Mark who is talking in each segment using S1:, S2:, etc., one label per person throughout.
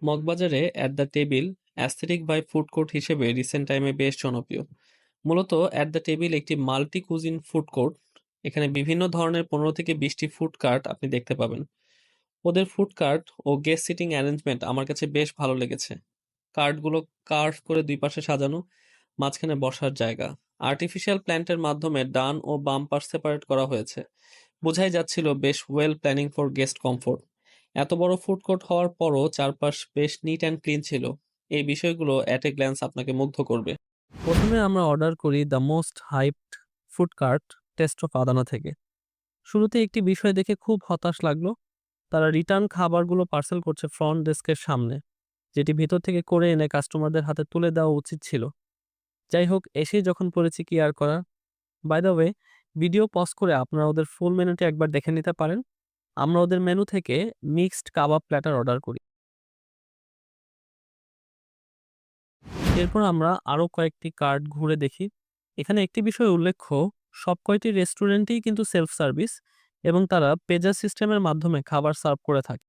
S1: মগবাজারে at the table aesthetic by food court হিসেবে recent টাইমে বেশ জনপ্রিয়। মূলত অ্যাট দ্য টেবিল একটি মাল্টি কুজিন ফুড কোর্ট। এখানে বিভিন্ন ধরনের 15 থেকে 20টি ফুড কার্ট আপনি দেখতে পাবেন। ওদের ফুড কার্ট ও গেস্ট সিটিং অ্যারেঞ্জমেন্ট আমার কাছে বেশ ভালো লেগেছে। কার্টগুলো কার্ভ করে দুই পাশে সাজানো, মাঝখানে বসার জায়গা। আর্টিফিশিয়াল প্ল্যান্টের মাধ্যমে ডান ও বাম পাশ সেপারেট করা হয়েছে। বোঝাই যাচ্ছিল বেশ well planning for guest comfort. এত বড় ফুড কোর্ট হওয়ার পরও চারপাশ বেশ নিট অ্যান্ড ক্লিন ছিল। এই বিষয়গুলো অ্যাট এ গ্ল্যান্স আপনাকে মুগ্ধ করবে। প্রথমে আমরা অর্ডার করি the most hyped food cart, taste of Adana থেকে। শুরুতে একটি বিষয় দেখে খুব হতাশ লাগলো। তারা রিটার্ন খাবারগুলো পার্সেল করছে ফ্রন্ট ডেস্কের সামনে, যেটি ভিতর থেকে করে এনে কাস্টমারদের হাতে তুলে দেওয়া উচিত ছিল। যাই হোক, এসেই যখন পড়েছি কি আর করার। By the way, video pause করে আপনারা ওদের ফুল মেনুটি একবার দেখে নিতে পারেন। আমরা ওদের মেনু থেকে মিক্সড কাবাব প্ল্যাটার অর্ডার করি। এরপর আমরা আরও কয়েকটি কার্ট ঘুরে দেখি। এখানে একটি বিষয় উল্লেখ্য, সব কয়টি রেস্টুরেন্টেই কিন্তু সেলফ সার্ভিস এবং তারা পেজার সিস্টেমের মাধ্যমে খাবার সার্ভ করে থাকে।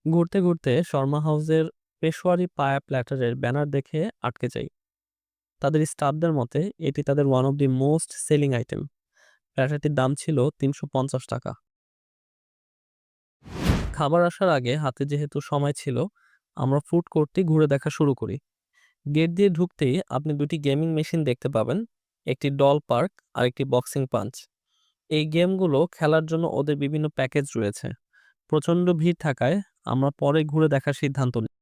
S1: ঘুরতে ঘুরতে শর্মা হাউসের পেশোয়ারি পায়া প্ল্যাটারের ব্যানার দেখে আটকে যাই। তাদের স্টাফদের মতে এটি তাদের one of the most selling item. প্ল্যাটারটির দাম ছিল 350 টাকা। খাবার আসার আগে হাতে যেহেতু সময় ছিল, আমরা ফুড কোর্টটি ঘুরে দেখা শুরু করি। গেট দিয়ে ঢুকতেই আপনি দুটি গেমিং মেশিন দেখতে পাবেন, একটি ডল পার্ক আর একটি বক্সিং পাঞ্চ। এই গেমগুলো খেলার জন্য ওদের বিভিন্ন প্যাকেজ রয়েছে। প্রচণ্ড ভিড় থাকায় আমরা পরে ঘুরে দেখার সিদ্ধান্ত নিই।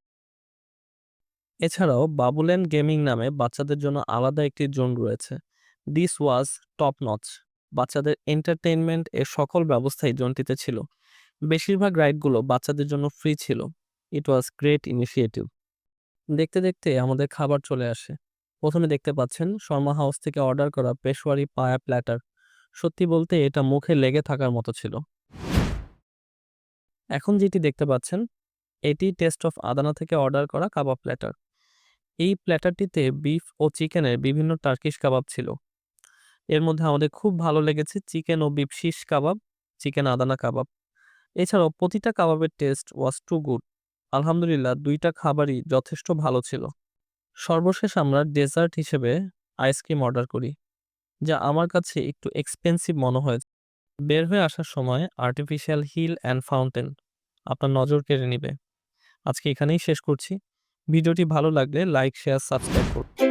S1: এছাড়াও বাবুল্যান্ড গেমিং নামে বাচ্চাদের জন্য আলাদা একটি জোন রয়েছে। This was top notch. বাচ্চাদের এন্টারটেইনমেন্ট এর সকল ব্যবস্থাই জোনটিতে ছিল। বেশিরভাগ রাইডগুলো বাচ্চাদের জন্য ফ্রি ছিল। ইট ওয়াজ গ্রেট ইনিশিয়েটিভ। দেখতে দেখতে আমাদের খাবার চলে আসে। প্রথমে দেখতে পাচ্ছেন শর্মা হাউস থেকে অর্ডার করা পেশওয়ারি পায়া প্ল্যাটার। সত্যি বলতে এটা মুখে লেগে থাকার মতো ছিল। এখন যেটি দেখতে পাচ্ছেন, এটি টেস্ট অফ আদানা থেকে অর্ডার করা কাবাব প্ল্যাটার। এই প্ল্যাটারটিতে বিফ ও চিকেনের বিভিন্ন টার্কিশ কাবাব ছিল। এর মধ্যে আমাদের খুব ভালো লেগেছে চিকেন ও বিফ শিশ কাবাব, চিকেন আদানা কাবাব। এছাড়াও প্রতিটা কাবাবের টেস্ট ওয়াজ টু গুড। আলহামদুলিল্লাহ, দুইটা খাবারই যথেষ্ট ভালো ছিল। সর্বশেষ আমরা ডেজার্ট হিসেবে আইসক্রিম অর্ডার করি, যা আমার কাছে একটু এক্সপেন্সিভ মনে হয়েছে। বের হয়ে আসার সময় আর্টিফিশিয়াল হিল অ্যান্ড ফাউন্টেন আপনার নজর কেড়ে নিবে। আজকে এখানেই শেষ করছি। ভিডিওটি ভালো লাগলে লাইক, শেয়ার, সাবস্ক্রাইব করুন।